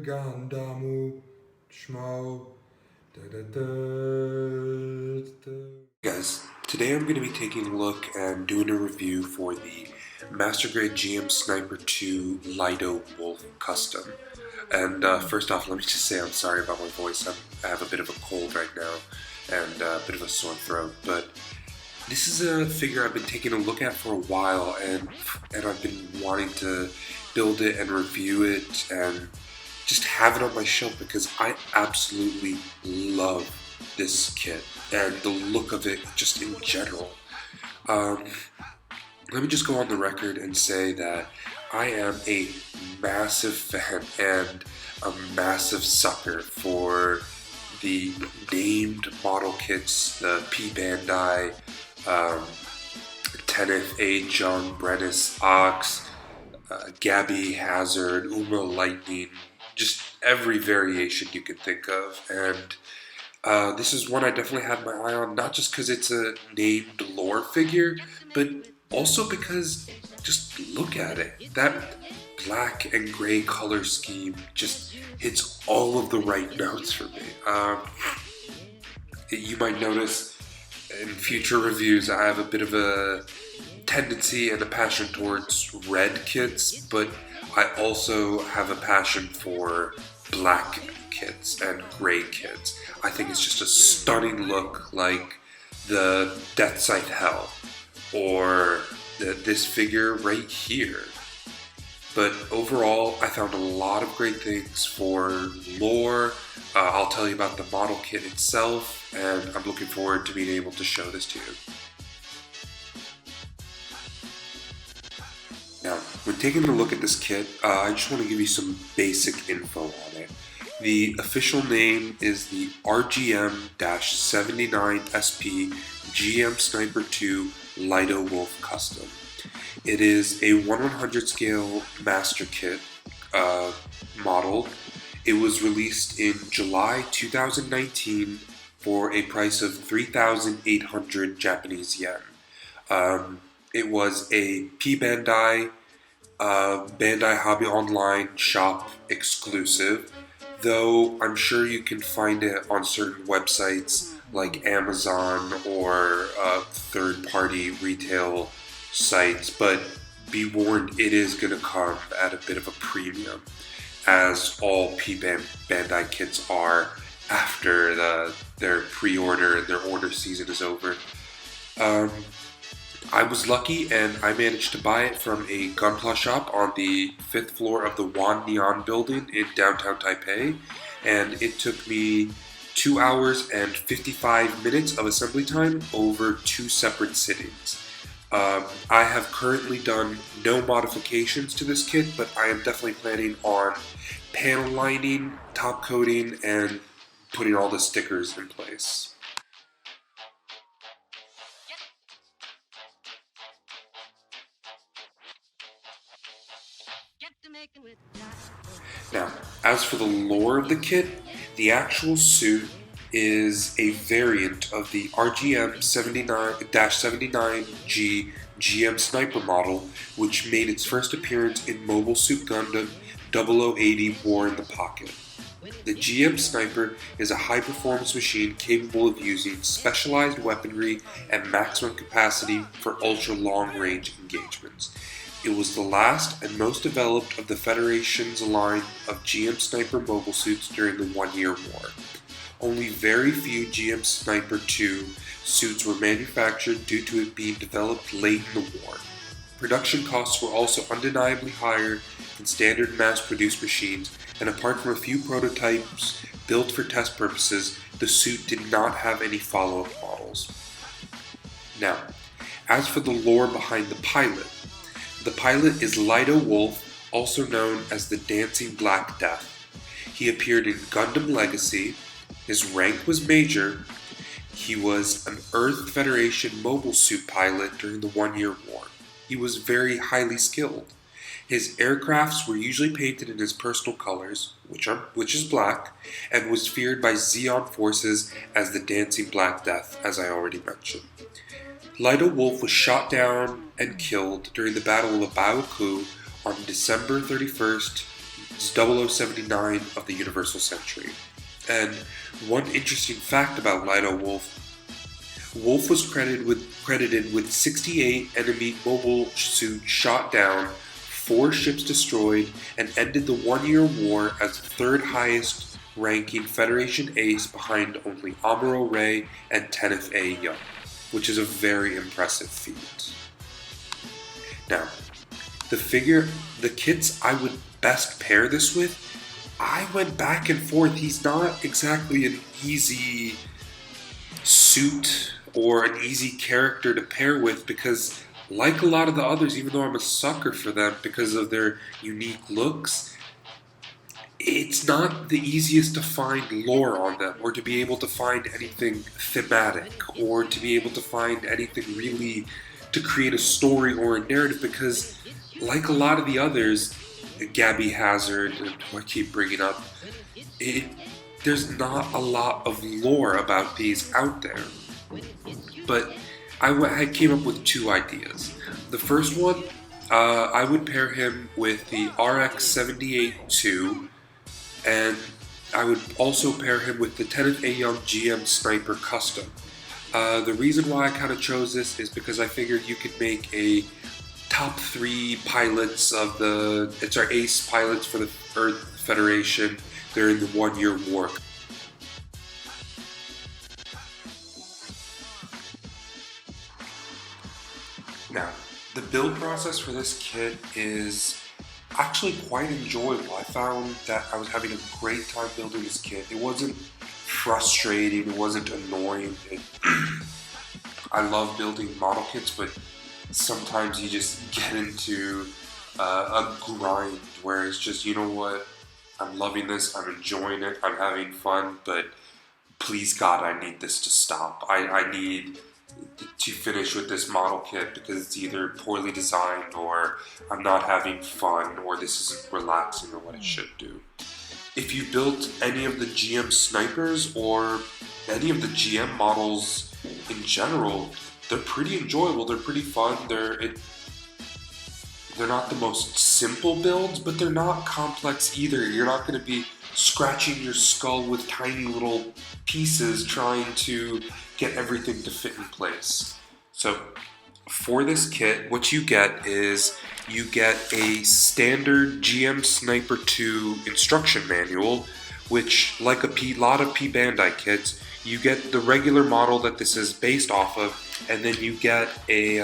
Gandamu Shmo. Guys, today I'm going to be taking a look and doing a review for the Master Grade GM Sniper 2 Lydo Wolf Custom. And first off, let me just say I'm sorry about my voice. I have a bit of a cold right now and a bit of a sore throat, but this is a figure I've been taking a look at for a while, and I've been wanting to build it and review it and just have it on my shelf because I absolutely love this kit and the look of it just in general. Let me just go on the record and say that I am a massive fan and a massive sucker for the named model kits, the P-Bandai, Tenneth, A. Jung, Brennis, Ox, Gabby, Hazard, Uma Lightning, just every variation you can think of. And this is one I definitely had my eye on, not just because it's a named lore figure, but also because just look at it. That black and gray color scheme just hits all of the right notes for me. You might notice in future reviews I have a bit of a tendency and a passion towards red kits, but I also have a passion for black kits and gray kits. I think it's just a stunning look, like the Death Sight Hell or this figure right here. But overall, I found a lot of great things for lore. I'll tell you about the model kit itself, and I'm looking forward to being able to show this to you. Now, when taking a look at this kit, I just want to give you some basic info on it. The official name is the RGM-79SP GM Sniper 2 Lydo Wolf Custom. It is a 1/100 scale master kit model. It was released in July 2019 for a price of 3,800 Japanese yen. It was a P-Bandai Bandai Hobby Online shop exclusive, though I'm sure you can find it on certain websites like Amazon or third-party retail sites, but be warned, it is going to come at a bit of a premium, as all P-Bandai kits are after their pre-order and their order season is over. I was lucky and I managed to buy it from a Gunpla shop on the 5th floor of the Wan Neon building in downtown Taipei, and it took me 2 hours and 55 minutes of assembly time over 2 separate sittings. I have currently done no modifications to this kit, but I am definitely planning on panel lining, top coating, and putting all the stickers in place. Now, as for the lore of the kit, the actual suit is a variant of the RGM-79-79G GM Sniper model, which made its first appearance in Mobile Suit Gundam 0080 War in the Pocket. The GM Sniper is a high-performance machine capable of using specialized weaponry and maximum capacity for ultra-long-range engagements. It was the last and most developed of the Federation's line of GM Sniper mobile suits during the One-Year War. Only very few GM Sniper 2 suits were manufactured due to it being developed late in the war. Production costs were also undeniably higher than standard mass-produced machines, and apart from a few prototypes built for test purposes, the suit did not have any follow-up models. Now, as for the lore behind the pilot is Lydo Wolf, also known as the Dancing Black Death. He appeared in Gundam Legacy. His rank was Major. He was an Earth Federation mobile suit pilot during the One-Year War. He was very highly skilled. His aircrafts were usually painted in his personal colors, which is black, and was feared by Zeon forces as the Dancing Black Death, as I already mentioned. Lydo Wolf was shot down and killed during the Battle of Baoku on December 31st, 0079 of the Universal Century. And one interesting fact about Lydo Wolf, Wolf was credited with 68 enemy mobile suits shot down, 4 ships destroyed, and ended the 1-year war as the 3rd highest ranking Federation ace behind only Amuro Ray and Teneth A. Young, which is a very impressive feat. Now, the kits I would best pair this with, I went back and forth. He's not exactly an easy suit or an easy character to pair with because, like a lot of the others, even though I'm a sucker for them because of their unique looks, it's not the easiest to find lore on them or to be able to find anything thematic or to be able to find anything really to create a story or a narrative because, like a lot of the others, Gabby Hazard, who I keep bringing up, there's not a lot of lore about these out there. But I came up with 2 ideas. The first one, I would pair him with the RX-78-2, and I would also pair him with the Teneth A. Young GM Sniper Custom. The reason why I kind of chose this is because I figured you could make a top 3 pilots of it's our ace pilots for the Earth Federation. They're in the 1-year war. Now, the build process for this kit is actually quite enjoyable. I found that I was having a great time building this kit. It wasn't frustrating, it wasn't annoying. I love building model kits, but sometimes you just get into a grind where it's just, you know what, I'm loving this, I'm enjoying it, I'm having fun, but please God, I need this to stop. I need to finish with this model kit because it's either poorly designed or I'm not having fun or this isn't relaxing or what it should do. If you built any of the GM snipers or any of the GM models in general, they're pretty enjoyable, they're pretty fun, they're not the most simple builds, but they're not complex either. You're not going to be scratching your skull with tiny little pieces trying to get everything to fit in place. So for this kit, what you get is you get a standard GM Sniper 2 instruction manual, which, like a lot of P-Bandai kits, you get the regular model that this is based off of, and then you get a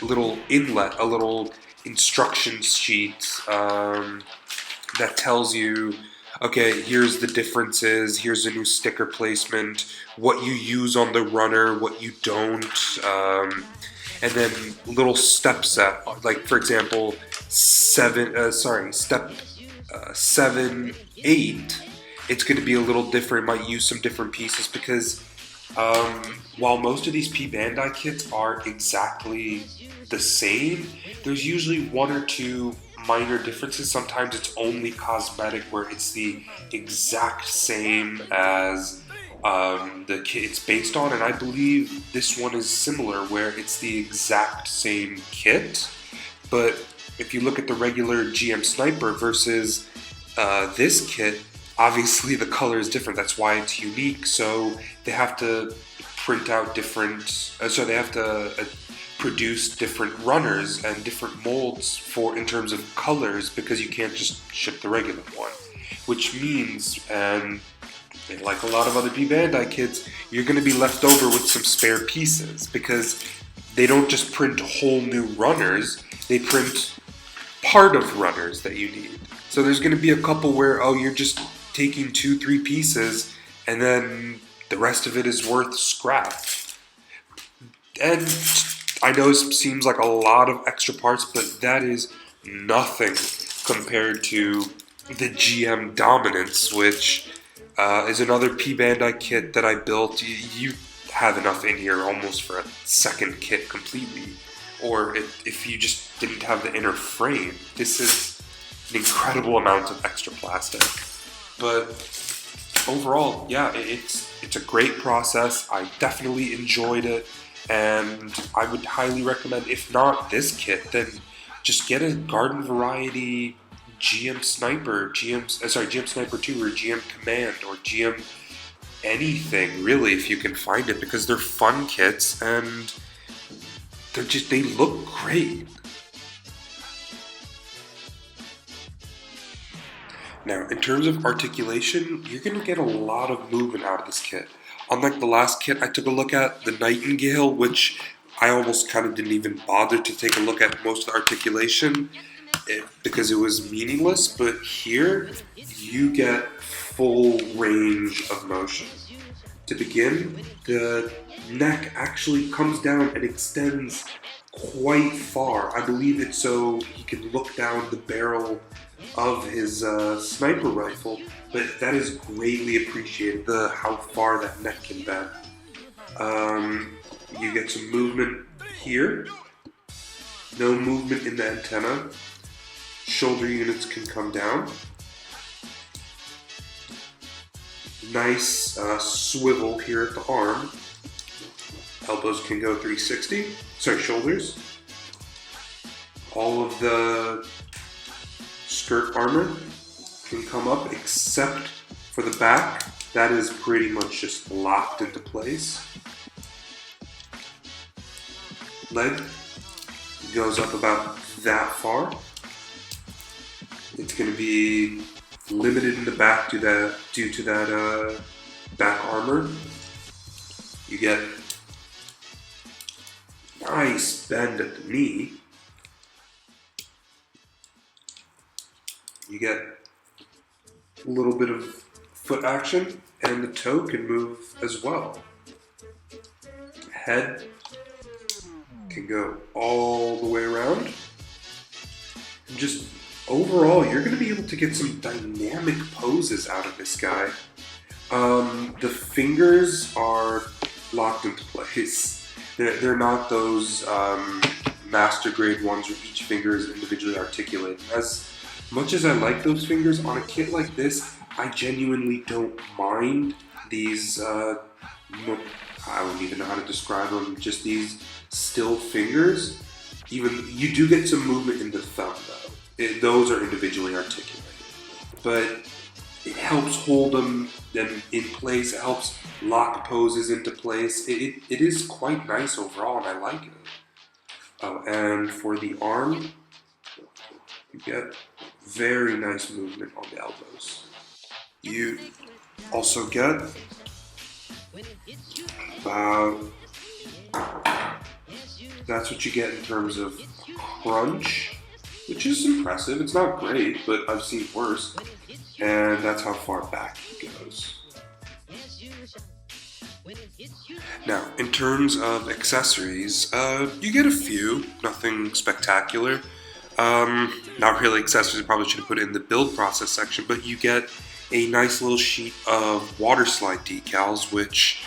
little inlet, a little instruction sheet that tells you, okay, here's the differences, here's a new sticker placement, what you use on the runner, what you don't, and then little steps that, like for example, step 7, 8, it's going to be a little different, might use some different pieces because while most of these P-Bandai kits are exactly the same, there's usually 1 or 2 minor differences. Sometimes it's only cosmetic where it's the exact same as the kit it's based on, and I believe this one is similar where it's the exact same kit. But if you look at the regular GM Sniper versus this kit, obviously the color is different. That's why it's unique. So they have to print out different. They have to produce different runners and different molds in terms of colors because you can't just ship the regular one. Which means, and like a lot of other P-Bandai kits, you're going to be left over with some spare pieces because they don't just print whole new runners. They print part of runners that you need. So there's going to be a couple where, you're just taking 2-3 pieces and then the rest of it is worth scrap. And I know it seems like a lot of extra parts, but that is nothing compared to the GM Dominance, which is another P-Bandai kit that I built. You have enough in here almost for a second kit completely. Or if you just didn't have the inner frame, this is an incredible amount of extra plastic. But overall, yeah, it's a great process. I definitely enjoyed it. And I would highly recommend, if not this kit, then just get a garden variety GM Sniper, GM Sniper 2 or GM Command or GM anything really if you can find it, because they're fun kits and they look great. Now, in terms of articulation, you're going to get a lot of movement out of this kit. Unlike the last kit I took a look at, the Nightingale, which I almost kind of didn't even bother to take a look at most of the articulation because it was meaningless, but here you get full range of motion. To begin, the neck actually comes down and extends quite far. I believe it's so he can look down the barrel of his sniper rifle, but that is greatly appreciated, how far that neck can bend. You get some movement here, no movement in the antenna. Shoulder units can come down. Nice swivel here at the arm. Elbows can go 360. Sorry, shoulders. All of the skirt armor can come up except for the back. That is pretty much just locked into place. Leg goes up about that far. It's going to be limited in the back due to that back armor. You get nice bend at the knee. You get a little bit of foot action, and the toe can move as well. Head can go all the way around. And just overall, you're going to be able to get some dynamic poses out of this guy. The fingers are locked into place. They're not those master grade ones where each finger is individually articulated. As much as I like those fingers, on a kit like this, I genuinely don't mind these, I don't even know how to describe them, just these still fingers. You do get some movement in the thumb though. Those are individually articulated. But it helps hold them in place, it helps lock poses into place. It is quite nice overall, and I like it. Oh, and for the arm, you get very nice movement on the elbows. You also get about, that's what you get in terms of crunch, which is impressive. It's not great, but I've seen worse. And that's how far back it goes. Now, in terms of accessories, you get a few, nothing spectacular. Not really accessories, I probably should have put it in the build process section, but you get a nice little sheet of water slide decals, which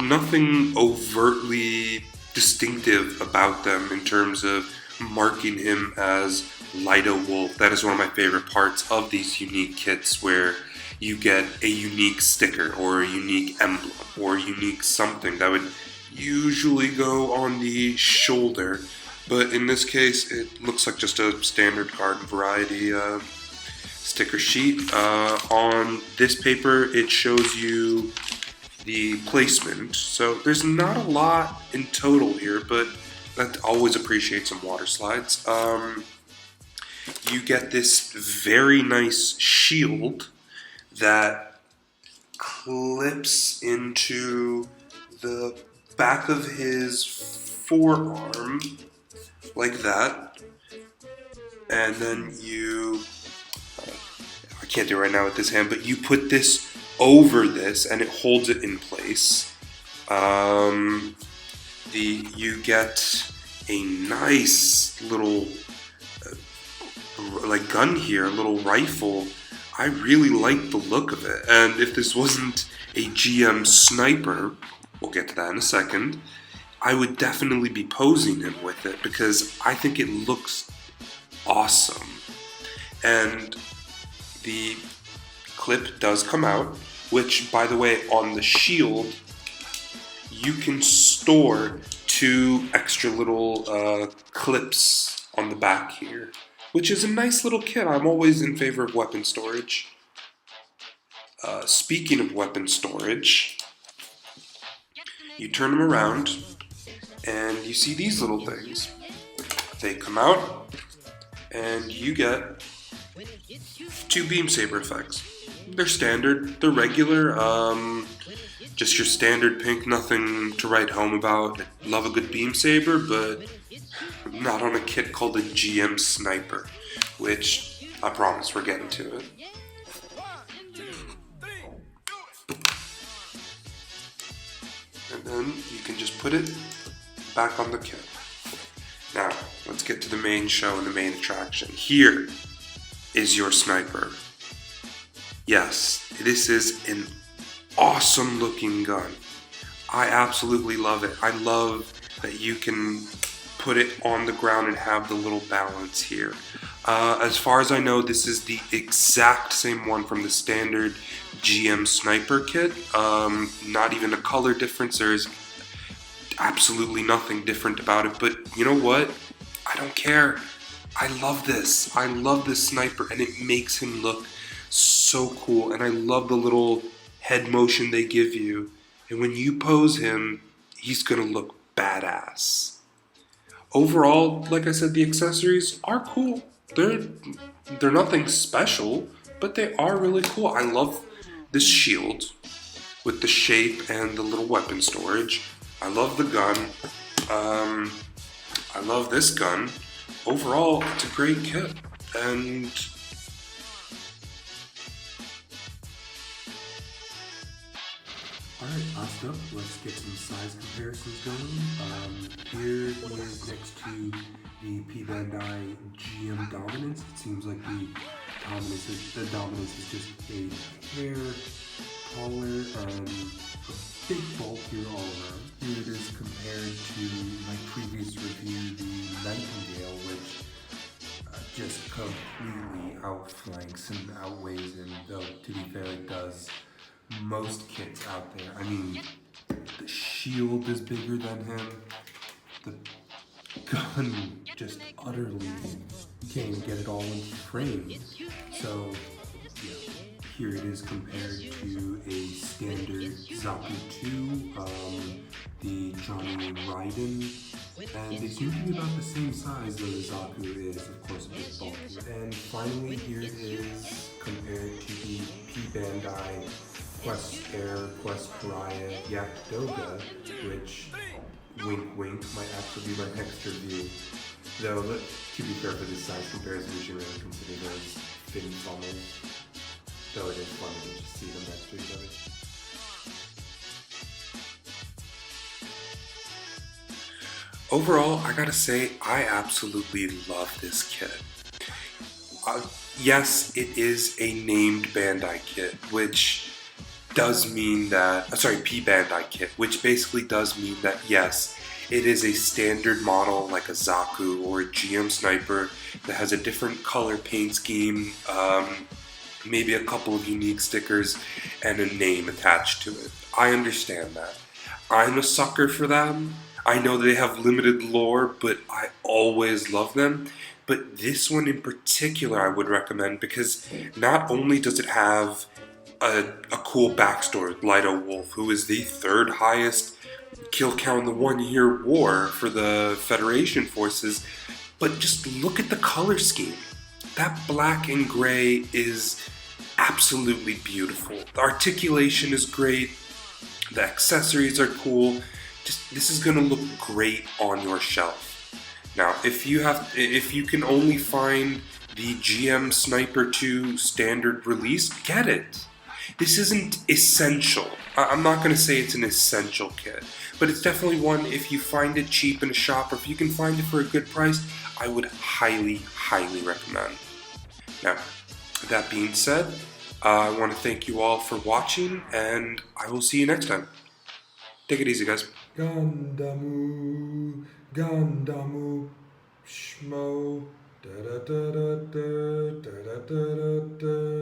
nothing overtly distinctive about them in terms of marking him as Lydo Wolf. That is one of my favorite parts of these unique kits, where you get a unique sticker or a unique emblem or a unique something that would usually go on the shoulder, but in this case it looks like just a standard garden variety sticker sheet. On this paper it shows you the placement, so there's not a lot in total here, but I always appreciate some water slides. You get this very nice shield that clips into the back of his forearm like that, and then I can't do it right now with this hand, but you put this over this and it holds it in place. You get a nice little like gun here, a little rifle. I really like the look of it, and if this wasn't a GM sniper, we'll get to that in a second, I would definitely be posing him with it because I think it looks awesome. And the clip does come out, which, by the way, on the shield, you can store 2 extra little clips on the back here, which is a nice little kit. I'm always in favor of weapon storage. Speaking of weapon storage, you turn them around and you see these little things. They come out and you get 2 beam saber effects. They're standard, they're regular, just your standard pink, nothing to write home about. Love a good beam saber, but not on a kit called a GM Sniper, which I promise we're getting to it. And then you can just put it back on the kit. Now, let's get to the main show and the main attraction. Here is your sniper. Yes, this is an awesome looking gun. I absolutely love it. I love that you can put it on the ground and have the little balance here. As far as I know, this is the exact same one from the standard GM Sniper kit. Not even a color difference. There's absolutely nothing different about it. But you know what? I don't care. I love this. I love this sniper, and it makes him look so cool. And I love the little head motion they give you. And when you pose him, he's gonna look badass. Overall, like I said, the accessories are cool. They're nothing special, but they are really cool. I love this shield with the shape and the little weapon storage. I love the gun. I love this gun. Overall, it's a great kit. And alright, last up, let's get some size comparisons going. Here he is next to the P-Bandai GM Dominance. It seems like the Dominance is just a hair taller and a bit bulkier all around. Here it is compared to my previous review, the Nightingale, which just completely outflanks and outweighs him, though to be fair it does most kits out there. I mean, the shield is bigger than him. The gun just utterly can't even get it all into frame. So, yeah, here it is compared to a standard Zaku 2, the Johnny Raiden, and they seem to be about the same size, though the Zaku is, of course, a bit bulkier. And finally, here it is compared to the P-Bandai Quest Air, Quest Pariah, Yak Doga, which, wink wink, might actually be my next review. Though, to be fair, for this size comparison, we should really consider those fitting funnels. Though it is fun to just see them next to each other. overall, I gotta say, I absolutely love this kit. Yes, it is a named Bandai kit, which does mean that, P-Bandai kit, which basically does mean that, yes, it is a standard model like a Zaku or a GM Sniper that has a different color paint scheme, maybe a couple of unique stickers, and a name attached to it. I understand that. I'm a sucker for them. I know they have limited lore, but I always love them. But this one in particular I would recommend because not only does it have a cool backstory with Lydo Wolf, who is the third highest kill count in the 1-year war for the Federation forces, but just look at the color scheme. That black and gray is absolutely beautiful. The articulation is great. The accessories are cool. This is gonna look great on your shelf. Now, if you can only find the GM Sniper 2 standard release, get it. This isn't essential. I'm not gonna say it's an essential kit, but it's definitely one, if you find it cheap in a shop or if you can find it for a good price, I would highly, highly recommend. Now, that being said, I want to thank you all for watching, and I will see you next time. Take it easy, guys. Gandamu, Gandamu, Shmo, da da da da da da da da da.